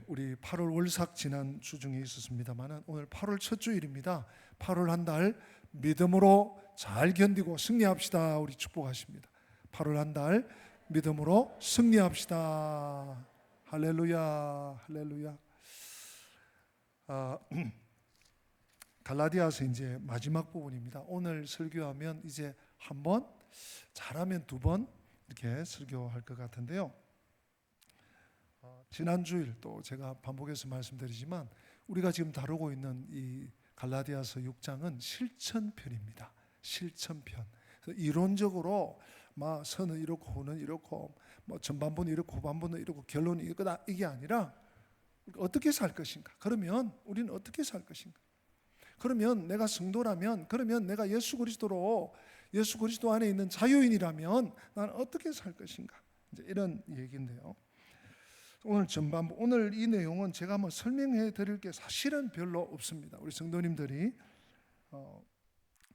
우리 8월 월삭 지난 주 중에 있었습니다만 오늘 8월 첫 주일입니다. 8월 한 달 믿음으로 잘 견디고 승리합시다. 우리 축복하십니다. 8월 한 달 믿음으로 승리합시다. 할렐루야, 할렐루야. 갈라디아서 이제 마지막 부분입니다. 오늘 설교하면 이제 한 번, 잘하면 두 번 이렇게 설교할 것 같은데요. 지난 주일 또 제가 반복해서 말씀드리지만 우리가 지금 다루고 있는 이 갈라디아서 6장은 실천편입니다. 실천편. 이론적으로 막 선은 이렇고 후는 이렇고 뭐 전반부는 이렇고 후반부는 이렇고 결론이 이거다 이게 아니라 어떻게 살 것인가? 그러면 우리는 어떻게 살 것인가? 그러면 내가 성도라면, 그러면 내가 예수 그리스도 안에 있는 자유인이라면 나는 어떻게 살 것인가? 이제 이런 얘기인데요. 오늘 이 내용은 제가 뭐 설명해 드릴 게 사실은 별로 없습니다. 우리 성도님들이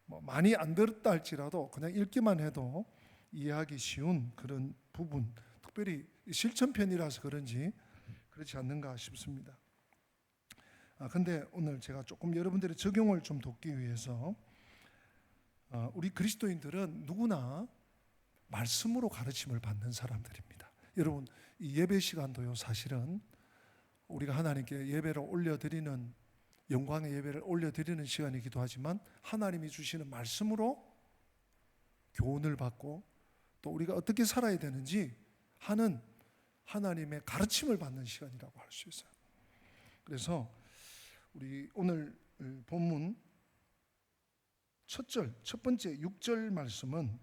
뭐 많이 안 들었다 할지라도 그냥 읽기만 해도 이해하기 쉬운 그런 부분, 특별히 실천편이라서 그런지 그렇지 않는가 싶습니다. 근데 오늘 제가 조금 여러분들의 적용을 좀 돕기 위해서 우리 그리스도인들은 누구나 말씀으로 가르침을 받는 사람들입니다. 여러분, 이 예배 시간도요, 사실은 우리가 하나님께 예배를 올려드리는, 영광의 예배를 올려드리는 시간이기도 하지만 하나님이 주시는 말씀으로 교훈을 받고 또 우리가 어떻게 살아야 되는지 하는 하나님의 가르침을 받는 시간이라고 할 수 있어요. 그래서 우리 오늘 본문 첫 번째 6절 말씀은,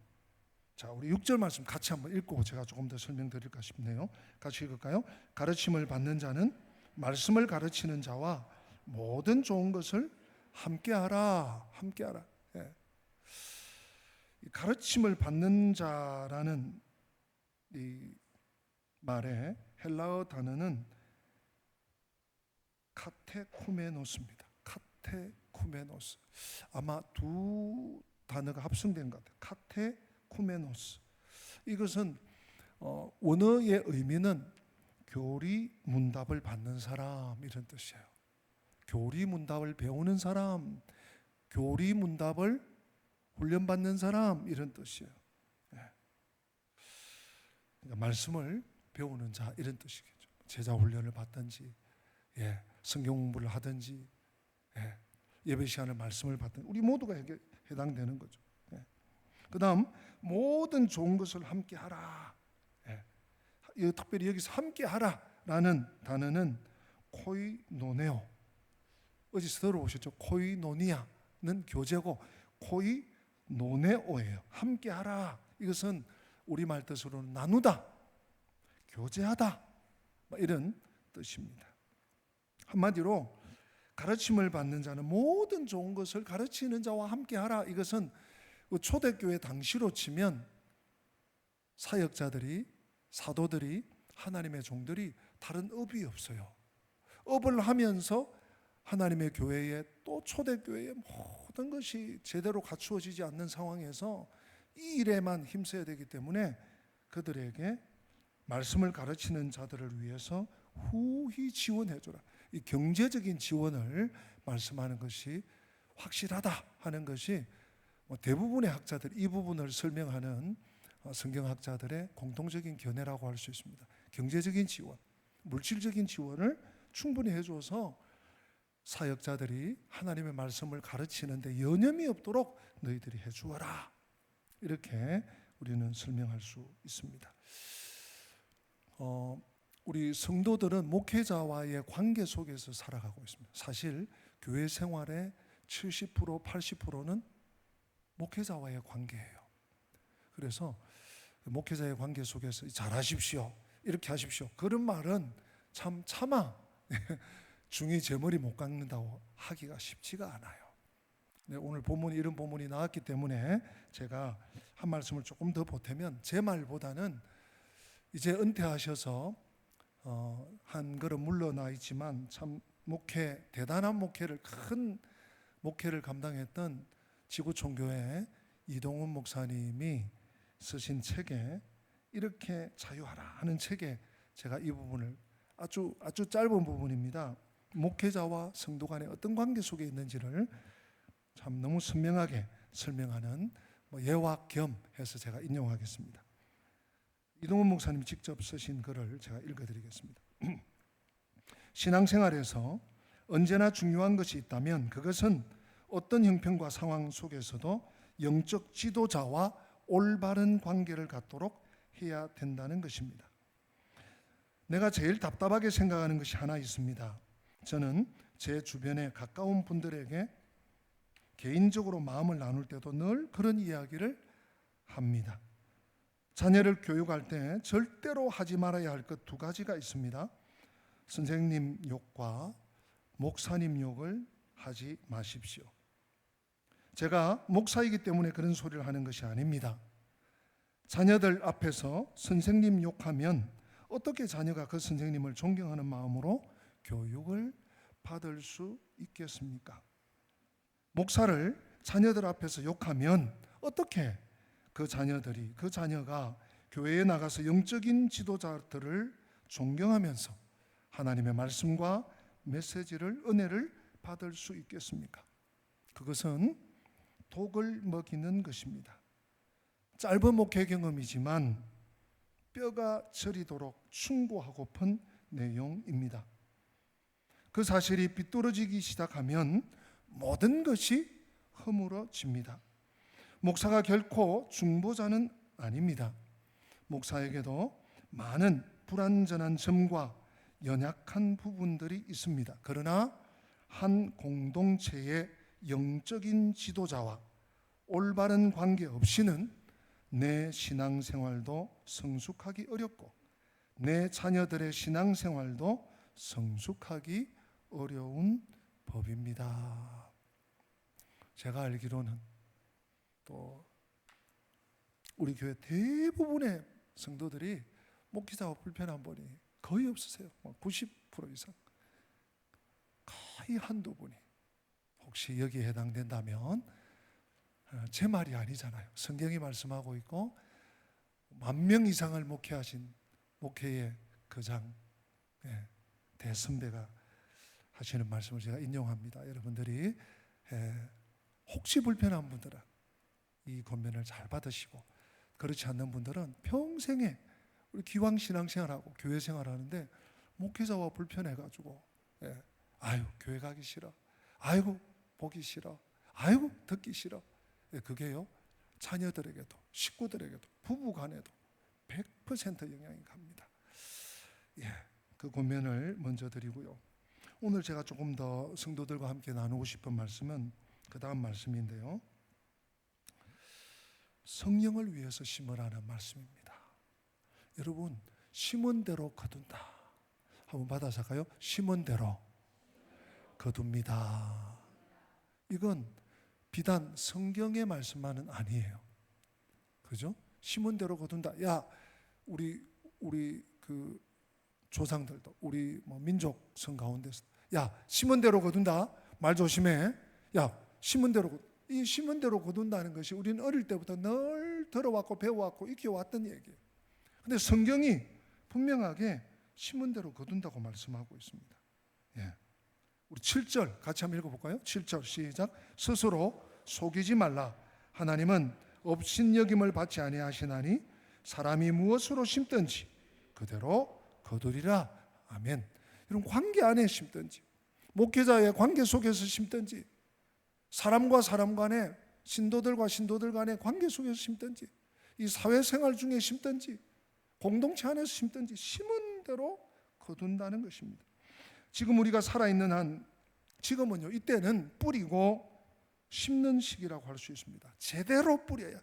자, 우리 6절 말씀 같이 한번 읽고 제가 조금 더 설명드릴까 싶네요. 같이 읽을까요? 가르침을 받는 자는 말씀을 가르치는 자와 모든 좋은 것을 함께하라. 함께하라. 이 가르침을 받는 자라는 이 말의 헬라어 단어는 카테쿠메노스입니다. 카테쿠메노스. 아마 두 단어가 합성된 것 같아요. 카테쿠메노스. 이것은 원어의 의미는 교리 문답을 받는 사람 이런 뜻이에요. 교리 문답을 배우는 사람, 교리 문답을 훈련받는 사람 이런 뜻이에요. 그러니까 말씀을 배우는 자 이런 뜻이겠죠. 제자 훈련을 받든지, 성경 공부를 하든지, 예배 시간에 말씀을 받든지 우리 모두가 해당되는 거죠. 그 다음 모든 좋은 것을 함께 하라. 특별히 여기서 함께 하라라는 단어는 코이노네오. 어디서 들어보셨죠? 코이노니아는 교제고 코이노네오예요. 함께 하라. 이것은 우리말 뜻으로는 나누다, 교제하다 이런 뜻입니다. 한마디로 가르침을 받는 자는 모든 좋은 것을 가르치는 자와 함께하라. 이것은 초대교회 당시로 치면 사역자들이, 사도들이, 하나님의 종들이 다른 업이 없어요. 업을 하면서 하나님의 교회에 또 초대교회의 모든 것이 제대로 갖추어지지 않는 상황에서 이 일에만 힘써야 되기 때문에 그들에게 말씀을 가르치는 자들을 위해서 후히 지원해줘라. 이 경제적인 지원을 말씀하는 것이 확실하다 하는 것이 대부분의 학자들, 이 부분을 설명하는 성경학자들의 공통적인 견해라고 할 수 있습니다. 경제적인 지원, 물질적인 지원을 충분히 해줘서 사역자들이 하나님의 말씀을 가르치는데 여념이 없도록 너희들이 해주어라. 이렇게 우리는 설명할 수 있습니다. 우리 성도들은 목회자와의 관계 속에서 살아가고 있습니다. 사실 교회 생활의 70%, 80%는 목회자와의 관계예요. 그래서 목회자의 관계 속에서 잘하십시오, 이렇게 하십시오, 그런 말은 참 차마 중이 제 머리 못 깎는다고 하기가 쉽지가 않아요. 오늘 이런 본문이 나왔기 때문에 제가 한 말씀을 조금 더 보태면, 제 말보다는 이제 은퇴하셔서 한 걸음 물러나 있지만 참 대단한 큰 목회를 감당했던 지구촌교회 이동훈 목사님이 쓰신 책에, 이렇게 자유하라 하는 책에 제가 이 부분을 아주 짧은 부분입니다. 목회자와 성도 간의 어떤 관계 속에 있는지를 참 너무 선명하게 설명하는 예화 겸 해서 제가 인용하겠습니다. 이동훈 목사님 직접 쓰신 글을 제가 읽어드리겠습니다. 신앙생활에서 언제나 중요한 것이 있다면 그것은 어떤 형편과 상황 속에서도 영적 지도자와 올바른 관계를 갖도록 해야 된다는 것입니다. 내가 제일 답답하게 생각하는 것이 하나 있습니다. 저는 제 주변에 가까운 분들에게 개인적으로 마음을 나눌 때도 늘 그런 이야기를 합니다. 자녀를 교육할 때 절대로 하지 말아야 할 것 두 가지가 있습니다. 선생님 욕과 목사님 욕을 하지 마십시오. 제가 목사이기 때문에 그런 소리를 하는 것이 아닙니다. 자녀들 앞에서 선생님 욕하면 어떻게 자녀가 그 선생님을 존경하는 마음으로 교육을 받을 수 있겠습니까? 목사를 자녀들 앞에서 욕하면 어떻게 그 자녀가 교회에 나가서 영적인 지도자들을 존경하면서 하나님의 말씀과 메시지를, 은혜를 받을 수 있겠습니까? 그것은 독을 먹이는 것입니다. 짧은 목회 경험이지만 뼈가 저리도록 충고하고픈 내용입니다. 그 사실이 비뚤어지기 시작하면 모든 것이 허물어집니다. 목사가 결코 중보자는 아닙니다. 목사에게도 많은 불완전한 점과 연약한 부분들이 있습니다. 그러나 한 공동체의 영적인 지도자와 올바른 관계 없이는 내 신앙생활도 성숙하기 어렵고 내 자녀들의 신앙생활도 성숙하기 어려운 법입니다. 제가 알기로는 또 우리 교회 대부분의 성도들이 목회자와 불편한 분이 거의 없으세요. 90% 이상. 거의 한두 분이. 혹시 여기에 해당된다면 제 말이 아니잖아요. 성경이 말씀하고 있고 10,000명 이상을 목회하신 목회의 거장 대선배가 하시는 말씀을 제가 인용합니다. 여러분들이 혹시 불편한 분들은 이 권면을 잘 받으시고 그렇지 않는 분들은 평생에 우리 기왕 신앙생활하고 교회 생활하는데 목회자와 불편해가지고 아유 교회 가기 싫어, 아이고 보기 싫어, 아이고 듣기 싫어. 그게요 자녀들에게도 식구들에게도 부부간에도 100% 영향이 갑니다. 그 권면을 먼저 드리고요. 오늘 제가 조금 더 성도들과 함께 나누고 싶은 말씀은 그 다음 말씀인데요. 성령을 위해서 심으라는 말씀입니다. 여러분 심은 대로 거둔다. 한번 받아서 할까요? 심은 대로 거둡니다. 이건 비단 성경의 말씀만은 아니에요. 그죠? 심은 대로 거둔다. 야, 우리 그 조상들도 우리 민족성 가운데서 야, 심은 대로 거둔다. 말 조심해. 야, 심은 대로 이 심은 대로 거둔다는 것이 우리는 어릴 때부터 늘 들어왔고 배워왔고 익혀왔던 얘기예요. 근데 성경이 분명하게 심은 대로 거둔다고 말씀하고 있습니다. 우리 7절 같이 한번 읽어볼까요? 7절 시작. 스스로 속이지 말라. 하나님은 업신여김을 받지 아니하시나니 사람이 무엇으로 심든지 그대로 거두리라. 아멘. 이런 관계 안에 심든지 목회자의 관계 속에서 심든지 사람과 사람 간에 신도들과 신도들 간의 관계 속에서 심든지 이 사회생활 중에 심든지 공동체 안에서 심든지 심은 대로 거둔다는 것입니다. 지금 우리가 살아있는 한 지금은요 이때는 뿌리고 심는 시기라고 할 수 있습니다. 제대로 뿌려야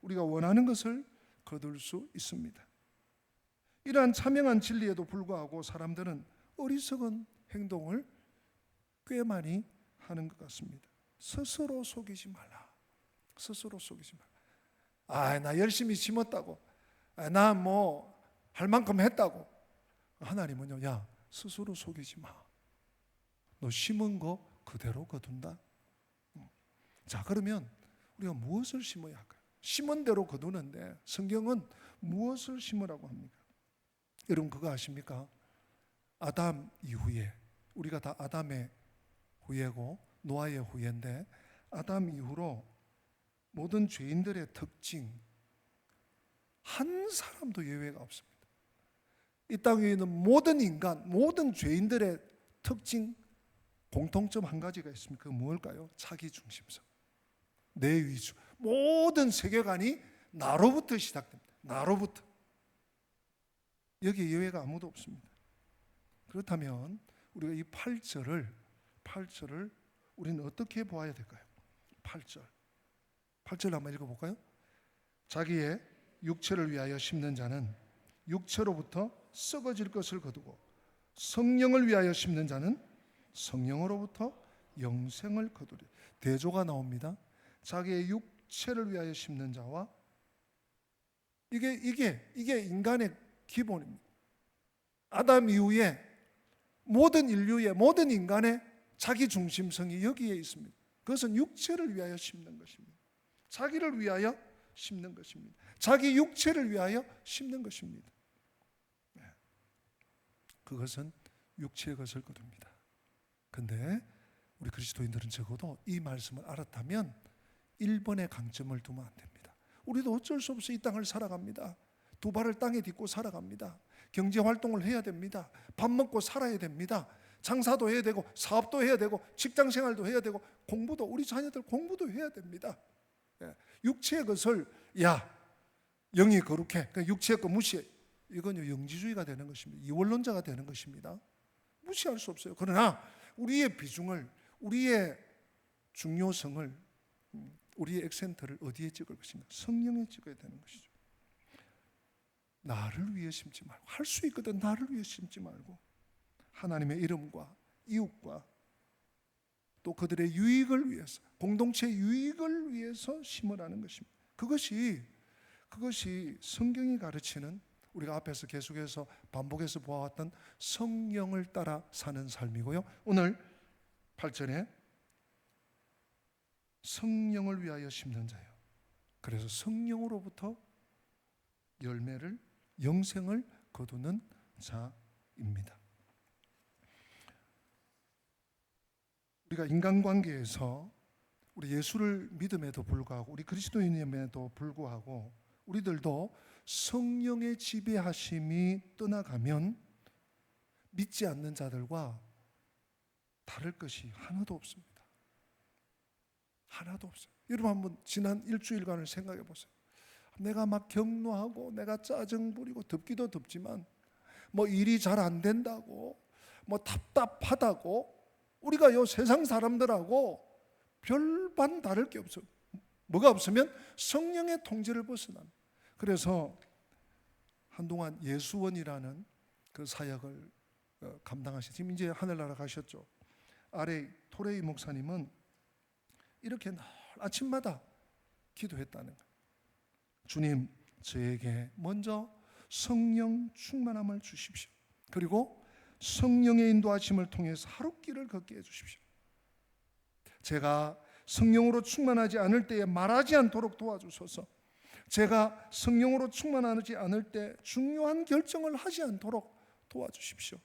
우리가 원하는 것을 거둘 수 있습니다. 이러한 차명한 진리에도 불구하고 사람들은 어리석은 행동을 꽤 많이 하는 것 같습니다. 스스로 속이지 말라. 스스로 속이지 말라. 나 열심히 심었다고. 나 할 만큼 했다고. 하나님은요, 야, 스스로 속이지 마. 너 심은 거 그대로 거둔다. 자, 그러면 우리가 무엇을 심어야 할까요? 심은 대로 거두는데 성경은 무엇을 심으라고 합니까? 여러분 그거 아십니까? 아담 이후에, 우리가 다 아담의 후예고 노아의 후예인데, 아담 이후로 모든 죄인들의 특징 한 사람도 예외가 없습니다. 이 땅 위에 있는 모든 인간, 모든 죄인들의 특징, 공통점 한 가지가 있습니다. 그게 뭘까요? 자기 중심성, 내 위주. 모든 세계관이 나로부터 시작됩니다. 나로부터. 여기에 예외가 아무도 없습니다. 그렇다면 우리가 이 8절을 우리는 어떻게 보아야 될까요? 8절 한번 읽어볼까요? 자기의 육체를 위하여 심는 자는 육체로부터 썩어질 것을 거두고, 성령을 위하여 심는 자는 성령으로부터 영생을 거두리. 대조가 나옵니다. 자기의 육체를 위하여 심는 자와, 이게 인간의 기본입니다. 아담 이후에 모든 인류의, 모든 인간의 자기 중심성이 여기에 있습니다. 그것은 육체를 위하여 심는 것입니다. 자기를 위하여 심는 것입니다. 자기 육체를 위하여 심는 것입니다. 그것은 육체의 것을 거둡니다. 근데 우리 그리스도인들은 적어도 이 말씀을 알았다면 1번의 강점을 두면 안 됩니다. 우리도 어쩔 수 없이 이 땅을 살아갑니다. 두 발을 땅에 딛고 살아갑니다. 경제 활동을 해야 됩니다. 밥 먹고 살아야 됩니다. 장사도 해야 되고, 사업도 해야 되고, 직장 생활도 해야 되고, 공부도, 우리 자녀들 공부도 해야 됩니다. 육체의 것을 영이 거룩해, 육체의 것 무시해, 이건 영지주의가 되는 것입니다. 이원론자가 되는 것입니다. 무시할 수 없어요. 그러나 우리의 비중을, 우리의 중요성을, 우리의 액센트를 어디에 찍을 것인가? 성령에 찍어야 되는 것이죠. 나를 위해 심지 말고, 할 수 있거든 나를 위해 심지 말고, 하나님의 이름과 이웃과 또 그들의 유익을 위해서, 공동체의 유익을 위해서 심으라는 것입니다. 그것이 성경이 가르치는, 우리가 앞에서 계속해서 반복해서 보아왔던 성령을 따라 사는 삶이고요. 오늘 8절에 성령을 위하여 심는 자예요. 그래서 성령으로부터 열매를, 영생을 거두는 자입니다. 우리가 인간관계에서 우리 예수를 믿음에도 불구하고, 우리 그리스도인임에도 불구하고 우리들도 성령의 지배하심이 떠나가면 믿지 않는 자들과 다를 것이 하나도 없습니다. 하나도 없어요. 여러분 한번 지난 일주일간을 생각해 보세요. 내가 막 격노하고, 내가 짜증 부리고, 덥기도 덥지만 뭐 일이 잘 안 된다고, 뭐 답답하다고, 우리가 요 세상 사람들하고 별반 다를 게 없어요. 뭐가 없으면 성령의 통제를 벗어납니다. 그래서 한동안 예수원이라는 그 사역을 감당하셨죠. 지금 이제 하늘나라 가셨죠. 아래 토레이 목사님은 이렇게 늘 아침마다 기도했다는 거예요. 주님, 저에게 먼저 성령 충만함을 주십시오. 그리고 성령의 인도하심을 통해서 하루길을 걷게 해주십시오. 제가 성령으로 충만하지 않을 때에 말하지 않도록 도와주소서. 제가 성령으로 충만하지 않을 때 중요한 결정을 하지 않도록 도와주십시오.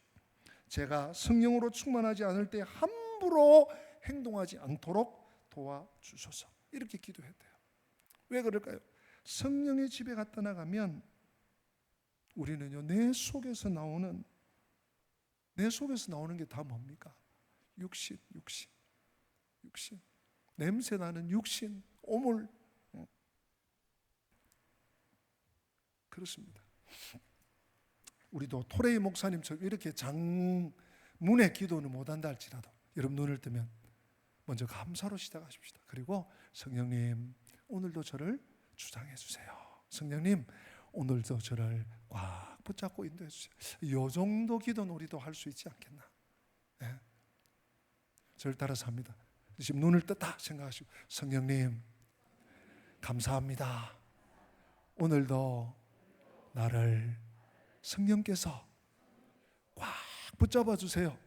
제가 성령으로 충만하지 않을 때 함부로 행동하지 않도록 도와주소서. 이렇게 기도했대요. 왜 그럴까요? 성령의 지배가 떠나가면 우리는요, 내 속에서 나오는 게 다 뭡니까? 육신. 냄새 나는 육신, 오물. 그렇습니다. 우리도 토레이 목사님처럼 이렇게 장문의 기도는 못한다 할지라도 여러분 눈을 뜨면 먼저 감사로 시작하십시다. 그리고 성령님, 오늘도 저를 주장해 주세요. 성령님, 오늘도 저를 꽉 붙잡고 인도해 주세요. 이 정도 기도는 우리도 할 수 있지 않겠나? 네. 저를 따라서 합니다. 지금 눈을 떴다 생각하시고, 성령님 감사합니다. 오늘도 나를 성령께서 꽉 붙잡아 주세요.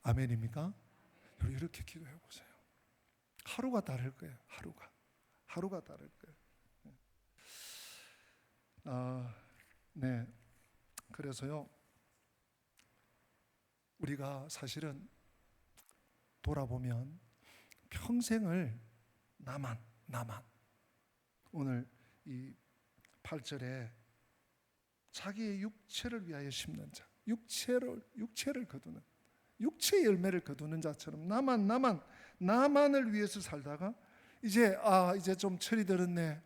아멘입니까? 이렇게 기도해 보세요. 하루가 다를 거예요. 하루가 다를 거예요. 네. 그래서요, 우리가 사실은 돌아보면 평생을 나만 오늘 이 8절에 자기의 육체를 위하여 심는 자, 육체를 거두는, 육체의 열매를 거두는 자처럼 나만을 위해서 살다가 이제 좀 철이 들었네.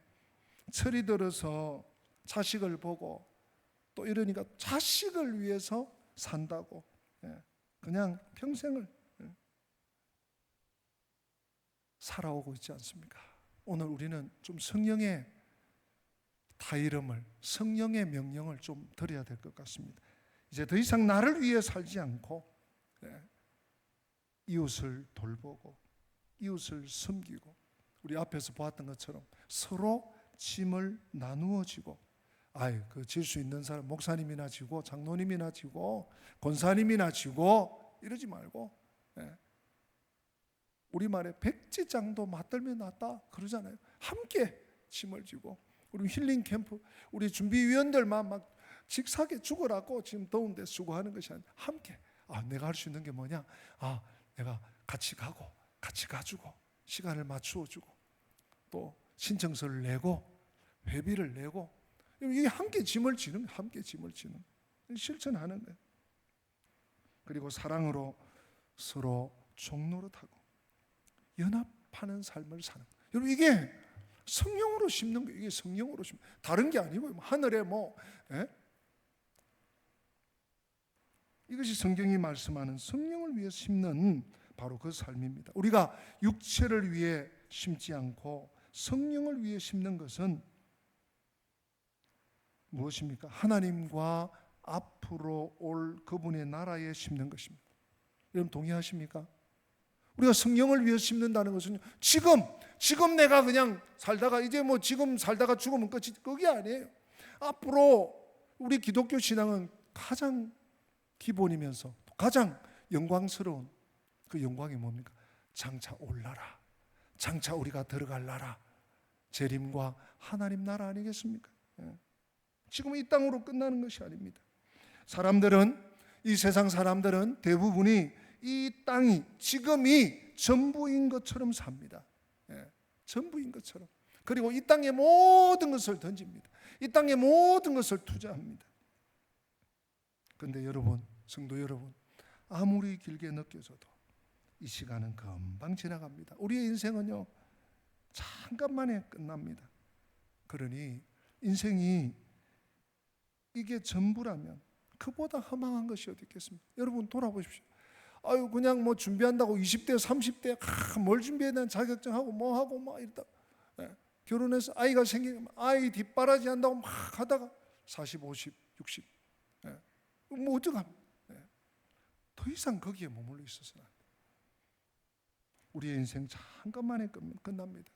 철이 들어서 자식을 보고 또 이러니까 자식을 위해서 산다고, 그냥 평생을 살아오고 있지 않습니까? 오늘 우리는 좀 성령의 타이름을, 성령의 명령을 좀 드려야 될 것 같습니다. 이제 더 이상 나를 위해 살지 않고 이웃을 돌보고 이웃을 섬기고, 우리 앞에서 보았던 것처럼 서로 짐을 나누어 지고, 질 수 있는 사람 목사님이나 지고 장로님이나 지고 권사님이나 지고 이러지 말고, 우리말에 백지장도 맞들며 놨다 그러잖아요. 함께 짐을 지고, 우리 힐링 캠프 우리 준비위원들만 막 직사게 죽으라고 지금 더운데 수고하는 것이 아니라 함께, 내가 할 수 있는 게 뭐냐, 내가 같이 가고 같이 가주고 시간을 맞추어 주고 또 신청서를 내고 회비를 내고, 이게 함께 짐을 지는, 함께 짐을 지는 실천하는 거예요. 그리고 사랑으로 서로 종노릇하고 연합하는 삶을 사는 거예요. 여러분, 이게 성령으로 심는 거예요. 이게 성령으로 심는, 다른 게 아니고요. 하늘에 이것이 성경이 말씀하는 성령을 위해 심는 바로 그 삶입니다. 우리가 육체를 위해 심지 않고 성령을 위해 심는 것은 무엇입니까? 하나님과 앞으로 올 그분의 나라에 심는 것입니다. 여러분 동의하십니까? 우리가 성령을 위해 심는다는 것은 지금 내가 그냥 살다가 이제 지금 살다가 죽으면 끝이, 그게 아니에요. 앞으로 우리 기독교 신앙은 가장 기본이면서 가장 영광스러운 그 영광이 뭡니까? 장차 올 나라, 장차 우리가 들어갈 나라, 재림과 하나님 나라 아니겠습니까? 지금 이 땅으로 끝나는 것이 아닙니다. 이 세상 사람들은 대부분이 이 땅이 지금이 전부인 것처럼 삽니다. 전부인 것처럼. 그리고 이 땅의 모든 것을 던집니다. 이 땅의 모든 것을 투자합니다. 그런데 여러분, 성도 여러분, 아무리 길게 느껴져도 이 시간은 금방 지나갑니다. 우리의 인생은요, 잠깐만에 끝납니다. 그러니 인생이 이게 전부라면 그보다 허망한 것이 어디 있겠습니까? 여러분 돌아보십시오. 그냥 준비한다고 20대 30대 뭘 준비해야 되는 자격증하고 하고 이러다 결혼해서 아이가 생기면 아이 뒷바라지 한다고 막 하다가 40, 50, 60 어떡합니까? 더 이상 거기에 머물러 있어서는 안 돼요. 우리의 인생 잠깐만에 끝납니다.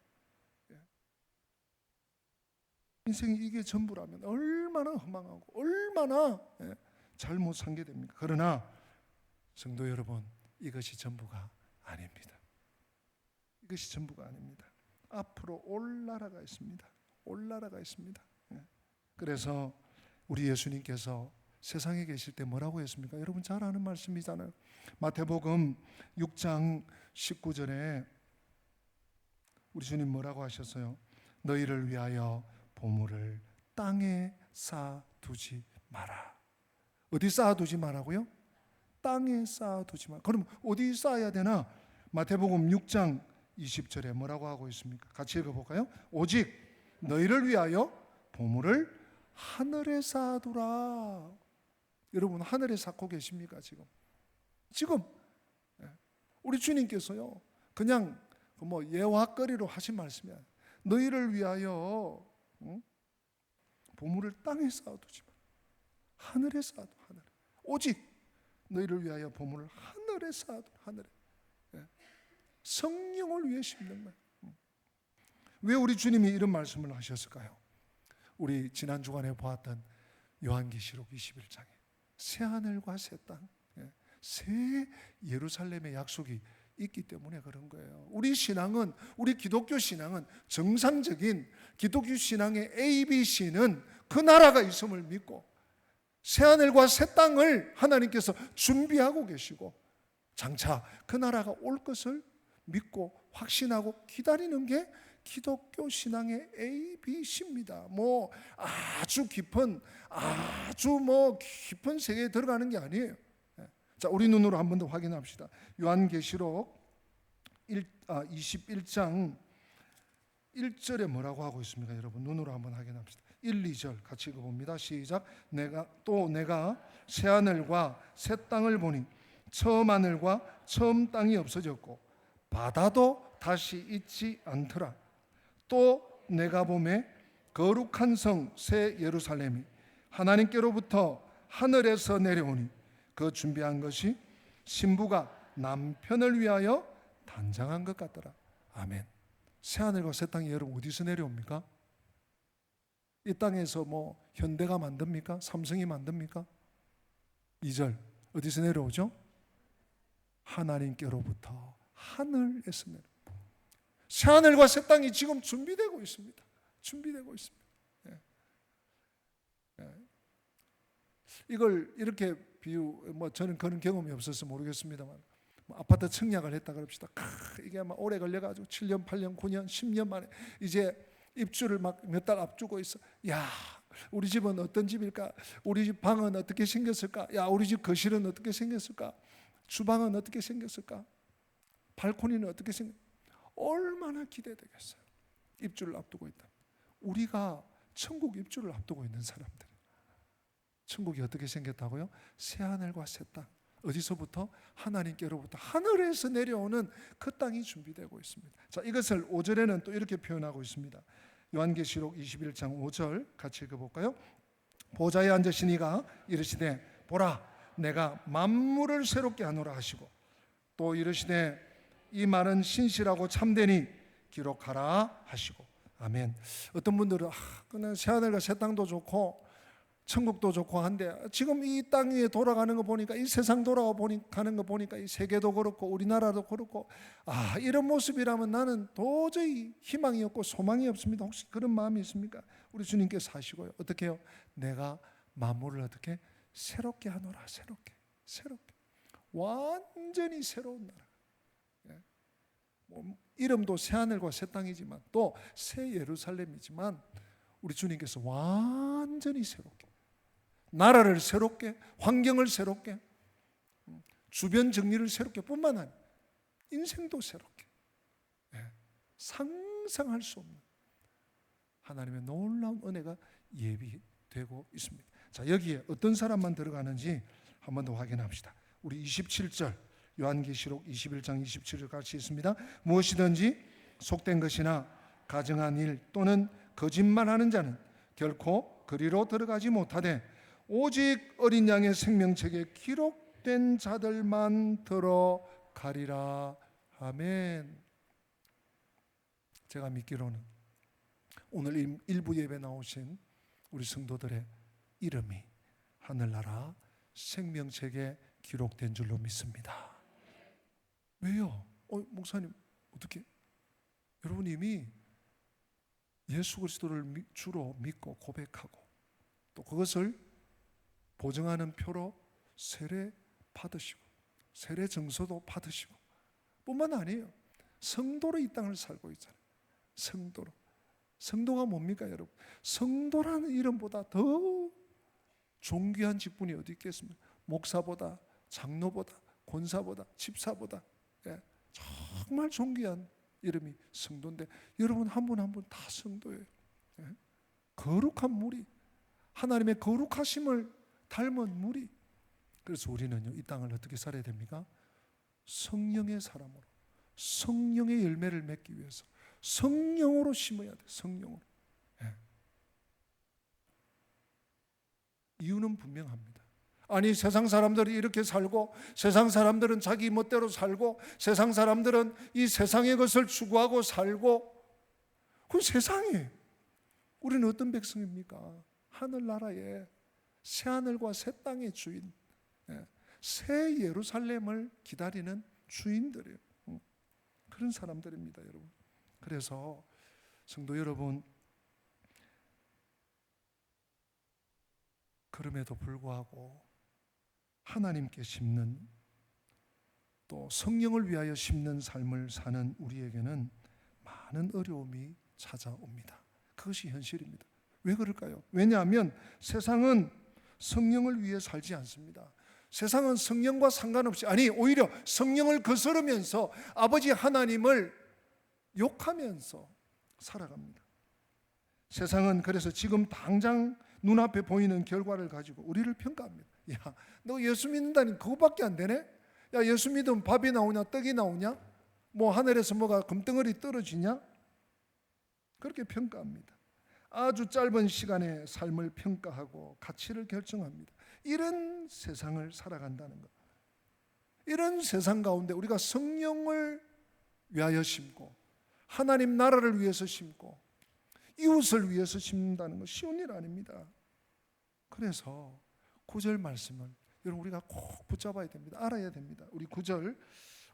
인생이 이게 전부라면 얼마나 허망하고 얼마나 잘못 산게 됩니까? 그러나 성도 여러분, 이것이 전부가 아닙니다. 이것이 전부가 아닙니다. 앞으로 올 나라가 있습니다. 올 나라가 있습니다. 그래서 우리 예수님께서 세상에 계실 때 뭐라고 했습니까? 여러분 잘 아는 말씀이잖아요. 마태복음 6장 19절에 우리 주님 뭐라고 하셨어요? 너희를 위하여 보물을 땅에 쌓아두지 마라. 어디 쌓아두지 마라고요? 땅에 쌓아두지 마라. 그럼 어디 쌓아야 되나? 마태복음 6장 20절에 뭐라고 하고 있습니까? 같이 읽어볼까요? 오직 너희를 위하여 보물을 하늘에 쌓아두라. 여러분 하늘에 쌓고 계십니까? 지금 우리 주님께서요, 그냥 예화거리로 하신 말씀이 아니에요. 너희를 위하여 보물을 땅에 쌓아두지 마. 하늘에 쌓아두. 하늘에. 오직 너희를 위하여 보물을 하늘에 쌓아두. 하늘에. 성령을 위해 심는 거예요. 왜 우리 주님이 이런 말씀을 하셨을까요? 우리 지난 주간에 보았던 요한계시록 21장에 새 하늘과 새 땅, 새 예루살렘의 약속이 있기 때문에 그런 거예요. 우리 신앙은, 우리 기독교 신앙은, 정상적인 기독교 신앙의 ABC는 그 나라가 있음을 믿고 새하늘과 새 땅을 하나님께서 준비하고 계시고 장차 그 나라가 올 것을 믿고 확신하고 기다리는 게 기독교 신앙의 ABC입니다. 아주 깊은 세계에 들어가는 게 아니에요. 자, 우리 눈으로 한 번 더 확인합시다. 요한계시록 21장 1절에 뭐라고 하고 있습니까? 여러분 눈으로 한번 확인합시다. 1, 2절 같이 읽어봅니다. 시작. 내가 새 하늘과 새 땅을 보니 처음 하늘과 처음 땅이 없어졌고 바다도 다시 있지 않더라. 또 내가 보매 거룩한 성 새 예루살렘이 하나님께로부터 하늘에서 내려오니 그 준비한 것이 신부가 남편을 위하여 단장한 것 같더라. 아멘. 새하늘과 새 땅이 여러분 어디서 내려옵니까? 이 땅에서 현대가 만듭니까? 삼성이 만듭니까? 2절 어디서 내려오죠? 하나님께로부터 하늘에서 내려. 새하늘과 새 땅이 지금 준비되고 있습니다. 준비되고 있습니다. 이걸 이렇게 저는 그런 경험이 없어서 모르겠습니다만 아파트 청약을 했다 그럽시다. 이게 아마 오래 걸려가지고 7년, 8년, 9년, 10년 만에 이제 입주를 몇 달 앞두고 있어. 야, 우리 집은 어떤 집일까? 우리 집 방은 어떻게 생겼을까? 야, 우리 집 거실은 어떻게 생겼을까? 주방은 어떻게 생겼을까? 발코니는 어떻게 얼마나 기대되겠어요. 입주를 앞두고 있다. 우리가 천국 입주를 앞두고 있는 사람들. 천국이 어떻게 생겼다고요? 새하늘과 새 땅. 어디서부터? 하나님께로부터 하늘에서 내려오는 그 땅이 준비되고 있습니다. 자, 이것을 5절에는 또 이렇게 표현하고 있습니다. 요한계시록 21장 5절 같이 읽어볼까요? 보좌에 앉으신 이가 이르시되 보라 내가 만물을 새롭게 하노라 하시고 또 이르시되 이 말은 신실하고 참되니 기록하라 하시고. 아멘. 어떤 분들은 그냥 새하늘과 새 땅도 좋고 천국도 좋고 한데 지금 이 땅 위에 돌아가는 거 보니까 이 세상 가는 거 보니까 이 세계도 그렇고 우리나라도 그렇고 이런 모습이라면 나는 도저히 희망이 없고 소망이 없습니다. 혹시 그런 마음이 있습니까? 우리 주님께서 하시고요. 어떻게 해요? 내가 만물을 어떻게 새롭게 하노라. 새롭게 완전히 새로운 나라. 이름도 새하늘과 새 땅이지만 또 새 예루살렘이지만 우리 주님께서 완전히 새롭게 나라를 새롭게, 환경을 새롭게, 주변 정리를 새롭게 뿐만 아니라 인생도 새롭게, 상상할 수 없는 하나님의 놀라운 은혜가 예비되고 있습니다. 자, 여기에 어떤 사람만 들어가는지 한 번 더 확인합시다. 우리 27절 요한계시록 21장 27절 같이 있습니다. 무엇이든지 속된 것이나 가증한 일 또는 거짓말하는 자는 결코 그리로 들어가지 못하되 오직 어린 양의 생명책에 기록된 자들만 들어가리라. 아멘. 제가 믿기로는 오늘 일부 예배 나오신 우리 성도들의 이름이 하늘나라 생명책에 기록된 줄로 믿습니다. 왜요? 목사님 어떻게? 여러분 이미 예수 그리스도를 주로 믿고 고백하고 또 그것을 보증하는 표로 세례 받으시고 세례 증서도 받으시고 뿐만 아니에요. 성도로 이 땅을 살고 있잖아요. 성도가 뭡니까 여러분? 성도라는 이름보다 더 존귀한 직분이 어디 있겠습니까? 목사보다, 장로보다, 권사보다, 집사보다, 정말 존귀한 이름이 성도인데 여러분 한 분 한 분 다 성도예요. 거룩한 무리, 하나님의 거룩하심을 닮은 무리. 그래서 우리는요 이 땅을 어떻게 살아야 됩니까? 성령의 사람으로, 성령의 열매를 맺기 위해서 성령으로 심어야 돼. 성령으로. 이유는 분명합니다. 아니 세상 사람들이 이렇게 살고 세상 사람들은 자기 멋대로 살고 세상 사람들은 이 세상의 것을 추구하고 살고 그건 세상이에요. 우리는 어떤 백성입니까? 하늘나라에 새하늘과 새 땅의 주인, 새 예루살렘을 기다리는 주인들이에요. 그런 사람들입니다, 여러분. 그래서 성도 여러분, 그럼에도 불구하고 하나님께 심는, 또 성령을 위하여 심는 삶을 사는 우리에게는 많은 어려움이 찾아옵니다. 그것이 현실입니다. 왜 그럴까요? 왜냐하면 세상은 성령을 위해 살지 않습니다. 세상은 성령과 상관없이, 아니 오히려 성령을 거스르면서 아버지 하나님을 욕하면서 살아갑니다. 세상은 그래서 지금 당장 눈앞에 보이는 결과를 가지고 우리를 평가합니다. 야, 너 예수 믿는다니 그거밖에 안 되네? 야, 예수 믿으면 밥이 나오냐 떡이 나오냐? 뭐 하늘에서 뭐가 금덩어리 떨어지냐? 그렇게 평가합니다. 아주 짧은 시간에 삶을 평가하고 가치를 결정합니다. 이런 세상을 살아간다는 것, 이런 세상 가운데 우리가 성령을 위하여 심고 하나님 나라를 위해서 심고 이웃을 위해서 심는다는 건 쉬운 일 아닙니다. 그래서 9절 말씀을 여러분 우리가 꼭 붙잡아야 됩니다. 알아야 됩니다. 우리 9절,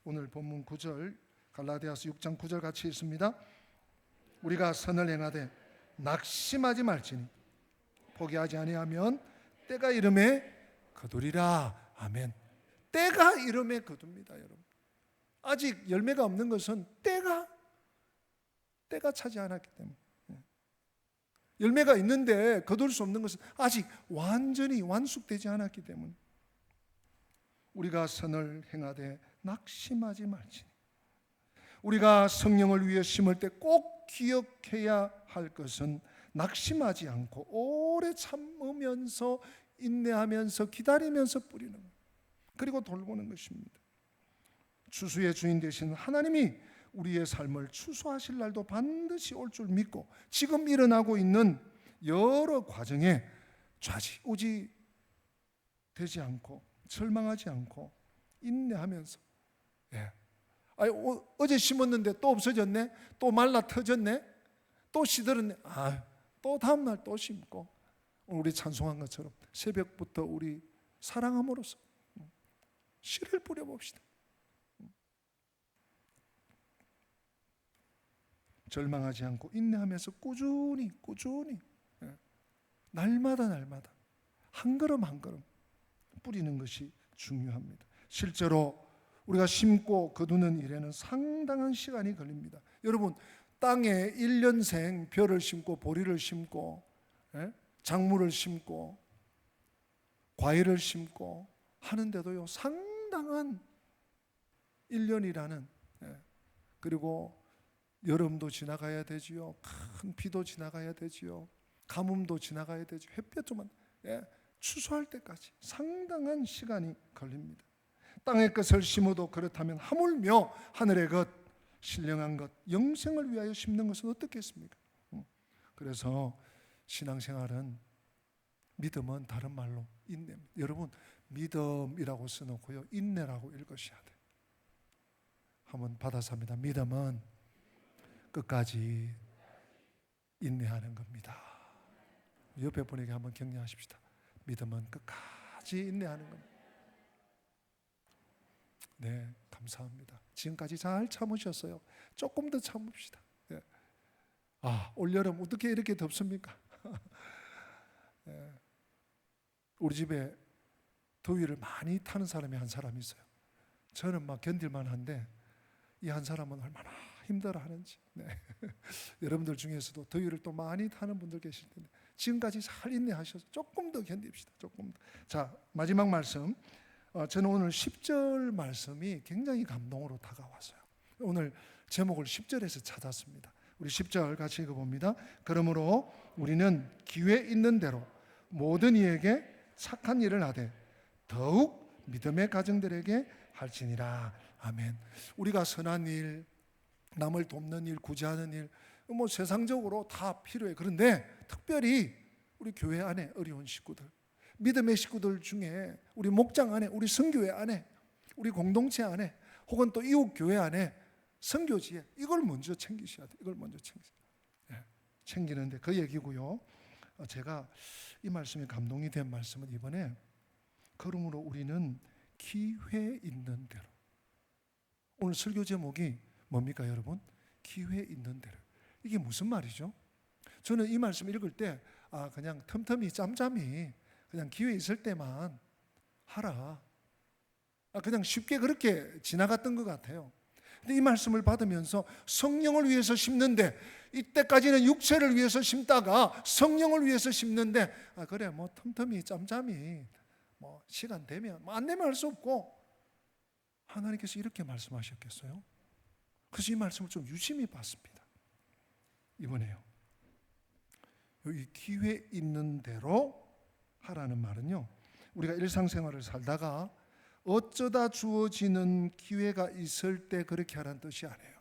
오늘 본문 9절, 갈라디아서 6장 9절 같이 읽습니다. 우리가 선을 행하되 낙심하지 말지니 포기하지 아니하면 때가 이름에 거두리라. 아멘. 때가 이름에 거둡니다, 여러분. 아직 열매가 없는 것은 때가 차지 않았기 때문에. 열매가 있는데 거둘 수 없는 것은 아직 완전히 완숙되지 않았기 때문에. 우리가 선을 행하되 낙심하지 말지니. 우리가 성령을 위해 심을 때 꼭 기억해야 할 것은 낙심하지 않고 오래 참으면서 인내하면서 기다리면서 뿌리는 것, 그리고 돌보는 것입니다. 추수의 주인 되신 하나님이 우리의 삶을 추수하실 날도 반드시 올 줄 믿고 지금 일어나고 있는 여러 과정에 좌지우지 되지 않고 절망하지 않고 인내하면서, 아니, 어제 심었는데 또 없어졌네, 또 말라 터졌네, 또 시들었네, 또 다음날 또 심고, 우리 찬송한 것처럼 새벽부터 우리 사랑함으로써 씨를 뿌려봅시다. 절망하지 않고 인내하면서 꾸준히 날마다 한 걸음 한 걸음 뿌리는 것이 중요합니다. 실제로 우리가 심고 거두는 일에는 상당한 시간이 걸립니다. 여러분, 땅에 1년생 벼를 심고 보리를 심고 작물을 심고 과일을 심고 하는데도요, 상당한 1년이라는, 그리고 여름도 지나가야 되지요, 큰 비도 지나가야 되지요, 가뭄도 지나가야 되죠, 햇볕만 추수할 때까지 상당한 시간이 걸립니다. 땅의 것을 심어도 그렇다면 하물며 하늘의 것, 신령한 것, 영생을 위하여 심는 것은 어떻겠습니까? 그래서 신앙생활은, 믿음은 다른 말로 인내입니다. 여러분, 믿음이라고 써놓고요, 인내라고 읽으셔야 돼요. 한번 받아서 합니다. 믿음은 끝까지 인내하는 겁니다. 옆에 분에게 한번 격려하십시다. 믿음은 끝까지 인내하는 겁니다. 네, 감사합니다. 지금까지 잘 참으셨어요. 조금 더 참읍시다. 올여름 어떻게 이렇게 덥습니까? 우리 집에 더위를 많이 타는 사람이 한 사람 있어요. 저는 막 견딜만 한데 이 한 사람은 얼마나 힘들어하는지. 여러분들 중에서도 더위를 또 많이 타는 분들 계실 텐데 지금까지 잘 인내하셔서 조금 더 견딥시다. 조금 더. 자, 마지막 말씀. 저는 오늘 10절 말씀이 굉장히 감동으로 다가왔어요. 오늘 제목을 10절에서 찾았습니다. 우리 10절 같이 읽어봅니다. 그러므로 우리는 기회 있는 대로 모든 이에게 착한 일을 하되 더욱 믿음의 가정들에게 할지니라. 아멘. 우리가 선한 일, 남을 돕는 일, 구제하는 일, 뭐 세상적으로 다 필요해. 그런데 특별히 우리 교회 안에 어려운 식구들, 믿음의 식구들 중에 우리 목장 안에, 우리 선교회 안에, 우리 공동체 안에, 혹은 또 이웃 교회 안에, 선교지에 이걸 먼저 챙기셔야 돼요. 이걸 먼저 챙기는데 그 얘기고요. 제가 이 말씀에 감동이 된 말씀은 이번에, 그러므로 우리는 기회 있는 대로. 오늘 설교 제목이 뭡니까 여러분? 기회 있는 대로. 이게 무슨 말이죠? 저는 이 말씀 읽을 때 그냥 틈틈이 짬짬이 그냥 기회 있을 때만 하라. 그냥 쉽게 그렇게 지나갔던 것 같아요. 근데 이 말씀을 받으면서 성령을 위해서 심는데, 이때까지는 육체를 위해서 심다가 성령을 위해서 심는데, 그래 뭐 틈틈이 짬짬이 뭐 시간 되면 안 되면 할 수 없고, 하나님께서 이렇게 말씀하셨겠어요? 그래서 이 말씀을 좀 유심히 봤습니다. 이번에요, 여기 기회 있는 대로 하라는 말은요, 우리가 일상생활을 살다가 어쩌다 주어지는 기회가 있을 때 그렇게 하라는 뜻이 아니에요.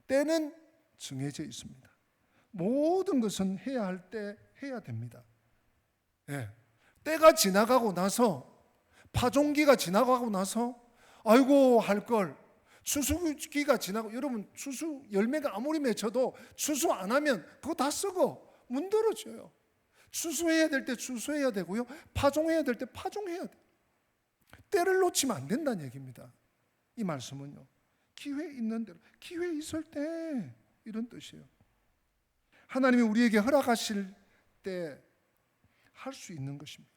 때는 정해져 있습니다. 모든 것은 해야 할 때 해야 됩니다. 때가 지나가고 나서, 파종기가 지나가고 나서 아이고 할걸, 추수기가 지나고, 여러분 추수 열매가 아무리 맺혀도 추수 안 하면 그거 다 썩어 문드러져요. 추수해야 될 때 추수해야 되고요, 파종해야 될 때 파종해야 돼요. 때를 놓치면 안 된다는 얘기입니다. 이 말씀은요, 기회 있는 대로, 기회 있을 때, 이런 뜻이에요. 하나님이 우리에게 허락하실 때 할 수 있는 것입니다.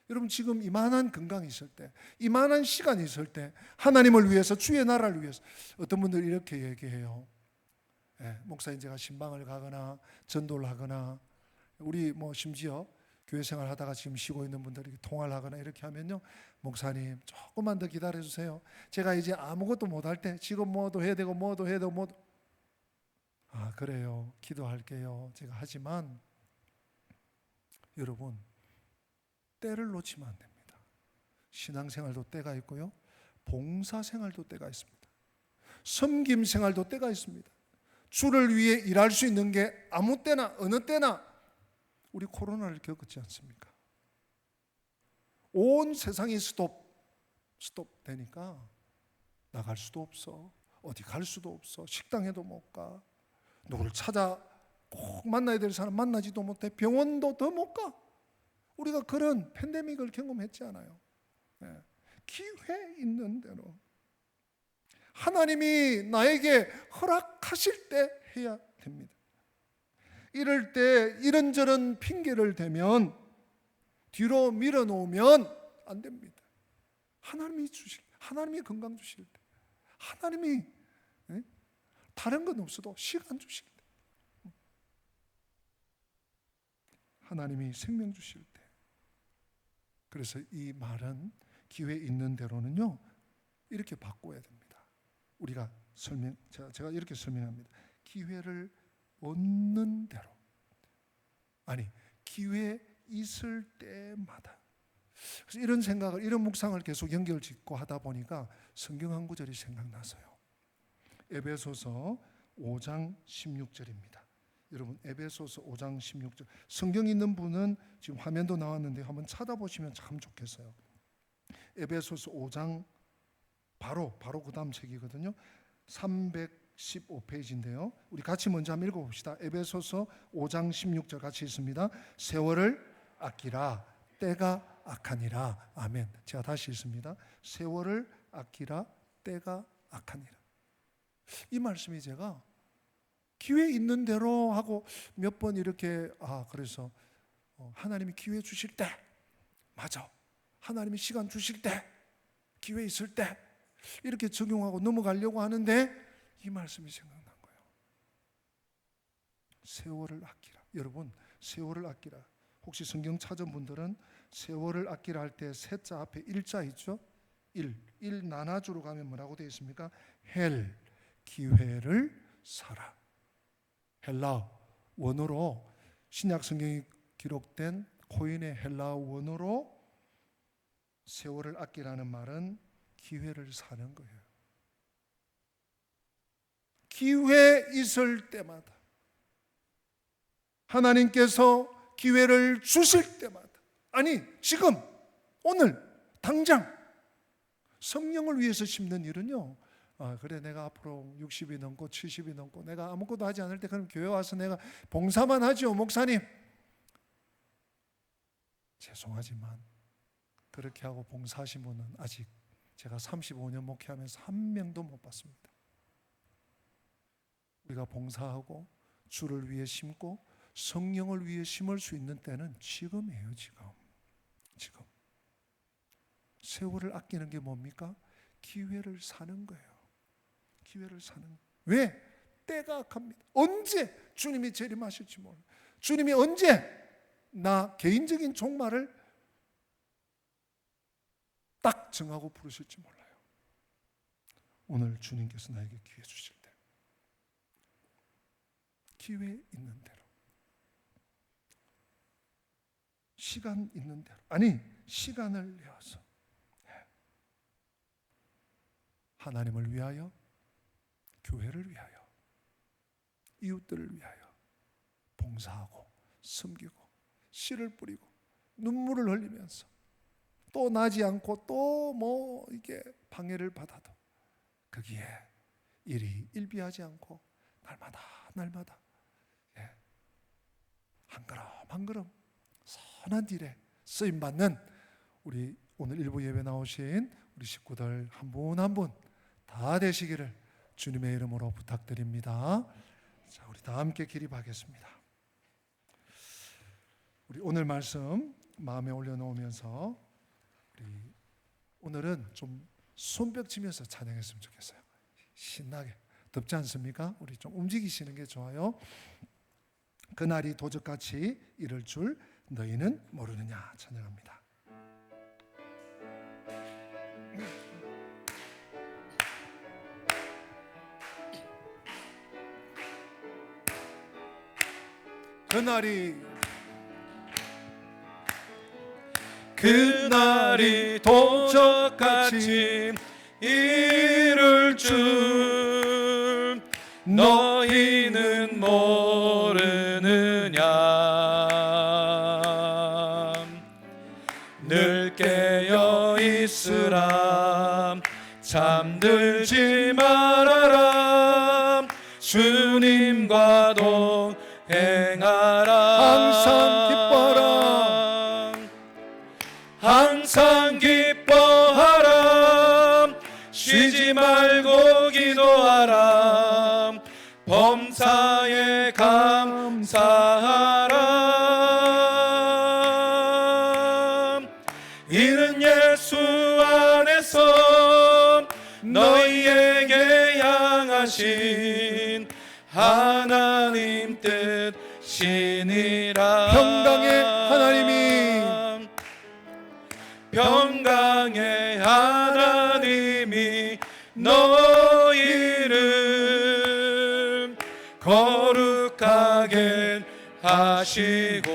여러분 지금 이만한 건강이 있을 때, 이만한 시간이 있을 때 하나님을 위해서, 주의 나라를 위해서, 어떤 분들이 이렇게 얘기해요. 목사님 제가 신방을 가거나 전도를 하거나, 우리 뭐 심지어 교회 생활 하다가 지금 쉬고 있는 분들이 통화를 하거나 이렇게 하면요, 목사님 조금만 더 기다려 주세요. 제가 이제 아무것도 못할 때, 지금 뭐도 해야 되고 뭐도 해야 되고 뭐도. 그래요, 기도할게요. 제가 하지만 여러분, 때를 놓치면 안 됩니다. 신앙생활도 때가 있고요, 봉사생활도 때가 있습니다. 섬김생활도 때가 있습니다. 주를 위해 일할 수 있는 게 아무 때나 어느 때나, 우리 코로나를 겪었지 않습니까? 온 세상이 스톱 되니까 나갈 수도 없어, 어디 갈 수도 없어, 식당에도 못 가, 누구를 찾아 꼭 만나야 될 사람 만나지도 못해, 병원도 더 못 가. 우리가 그런 팬데믹을 경험했지 않아요? 기회 있는 대로 하나님이 나에게 허락하실 때 해야 됩니다. 이럴 때 이런저런 핑계를 대면, 뒤로 밀어놓으면 안 됩니다. 하나님이 건강 주실 때, 하나님이 다른 건 없어도 시간 주실 때, 하나님이 생명 주실 때. 그래서 이 말은, 기회 있는 대로는요, 이렇게 바꿔야 됩니다. 우리가 제가 이렇게 설명합니다. 기회를 얻는 대로, 기회 있을 때마다. 그래서 이런 생각을, 이런 묵상을 계속 연결짓고 하다 보니까 성경 한 구절이 생각나서요. 에베소서 5장 16절입니다. 여러분 에베소서 5장 16절, 성경 있는 분은 지금 화면도 나왔는데 한번 찾아보시면 참 좋겠어요. 에베소서 5장 바로 그 다음 책이거든요. 315페이지인데요. 우리 같이 먼저 한번 읽어봅시다. 에베소서 5장 16절 같이 읽습니다. 세월을 아끼라, 때가 악하니라. 아멘. 제가 다시 읽습니다. 세월을 아끼라, 때가 악하니라. 이 말씀이 제가 기회 있는 대로 하고 몇 번 이렇게, 그래서 하나님이 기회 주실 때, 맞아, 하나님이 시간 주실 때, 기회 있을 때 이렇게 적용하고 넘어가려고 하는데, 이 말씀이 생각난 거예요. 세월을 아끼라. 여러분, 세월을 아끼라. 혹시 성경 찾은 분들은 세월을 아끼라 할 때 세자 앞에 일자 있죠? 일 나나주로 가면 뭐라고 되어 있습니까? 헬, 기회를 사라. 헬라 원어로, 신약 성경이 기록된 코인의 헬라 원어로 세월을 아끼라는 말은 기회를 사는 거예요. 기회 있을 때마다, 하나님께서 기회를 주실 때마다, 지금 오늘 당장 성령을 위해서 심는 일은요, 그래 내가 앞으로 60이 넘고 70이 넘고 내가 아무것도 하지 않을 때 그럼 교회 와서 내가 봉사만 하죠, 목사님. 죄송하지만 그렇게 하고 봉사하신 분은 아직 제가 35년 목회하면서 한 명도 못 봤습니다. 우리가 봉사하고 주를 위해 심고 성령을 위해 심을 수 있는 때는 지금이에요. 지금 세월을 아끼는 게 뭡니까? 기회를 사는 거예요. 기회를 사는 거예요. 왜? 때가 악합니다. 언제 주님이 재림하실지 몰라요. 주님이 언제 나 개인적인 종말을 딱 정하고 부르실지 몰라요. 오늘 주님께서 나에게 기회 주실 때, 기회 있는 대로, 시간 있는 대로, 아니 시간을 내어서 하나님을 위하여, 교회를 위하여, 이웃들을 위하여 봉사하고 섬기고 씨를 뿌리고 눈물을 흘리면서 또 나지 않고 또 뭐 이게 방해를 받아도 거기에 일비하지 않고 날마다 한 걸음 한 걸음 선한 일에 쓰임 받는 우리 오늘 일부 예배 나오신 우리 식구들 한 분 한 분 다 되시기를 주님의 이름으로 부탁드립니다. 자, 우리 다 함께 기립하겠습니다. 우리 오늘 말씀 마음에 올려놓으면서 우리 오늘은 좀 손뼉 치면서 찬양했으면 좋겠어요. 신나게. 덥지 않습니까? 우리 좀 움직이시는 게 좋아요. 그날이 도적같이 이를 줄 너희는 모르느냐 찬양합니다. 그날이 도적같이 이룰 줄 너희는 모르느냐. 늘 깨어 있으라 잠들지 말아라 주님과 동행하라. 항상 기뻐하라 쉬지 말고 기도하라 범사에 감사하라. 이는 예수 안에서 너희에게 향하신 하나님 뜻이니라. 평강의 하나님이 너희를 거룩하게 하시고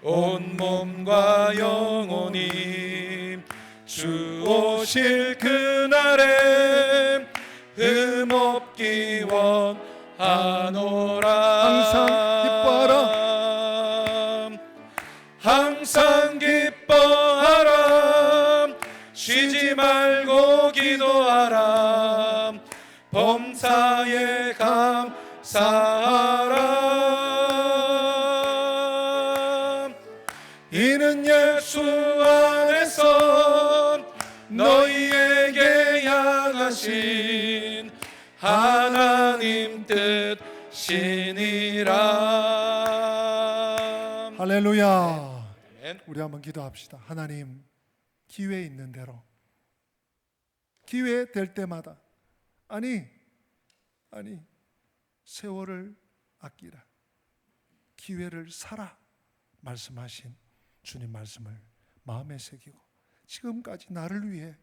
온 몸과 영혼이 주 오실 그날에 흠없기 원하노라. 항상 기뻐하라 쉬지 말고 기도하라 범사에 감사하라. 이는 예수 안에서 너희에게 향하신 하나님 뜻이니라. 할렐루야. 우리 한번 기도합시다. 하나님, 기회 있는 대로, 기회 될 때마다, 아니 세월을 아끼라, 기회를 사라 말씀하신 주님 말씀을 마음에 새기고 지금까지 나를 위해,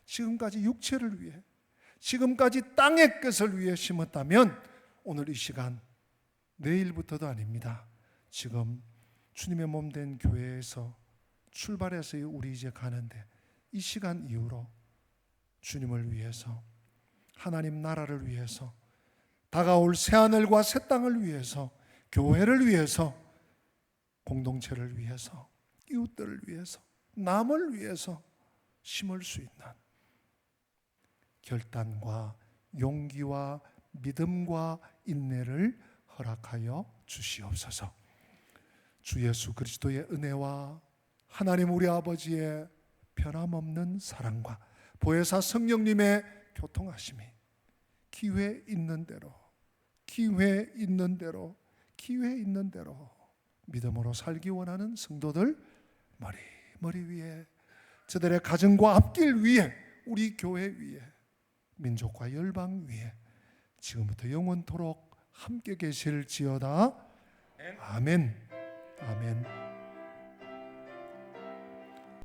지금까지 육체를 위해, 지금까지 땅의 것을 위해 심었다면 오늘 이 시간, 내일부터도 아닙니다. 지금 주님의 몸 된 교회에서 출발해서 우리 이제 가는데 이 시간 이후로 주님을 위해서, 하나님 나라를 위해서, 다가올 새하늘과 새 땅을 위해서, 교회를 위해서, 공동체를 위해서, 이웃들을 위해서, 남을 위해서 심을 수 있는 결단과 용기와 믿음과 인내를 허락하여 주시옵소서. 주 예수 그리스도의 은혜와 하나님 우리 아버지의 변함없는 사랑과 보혜사 성령님의 교통하심이 기회 있는 대로 믿음으로 살기 원하는 성도들 머리 위에, 저들의 가정과 앞길 위에, 우리 교회 위에, 민족과 열방 위에 지금부터 영원토록 함께 계실지어다. 아멘. 아멘.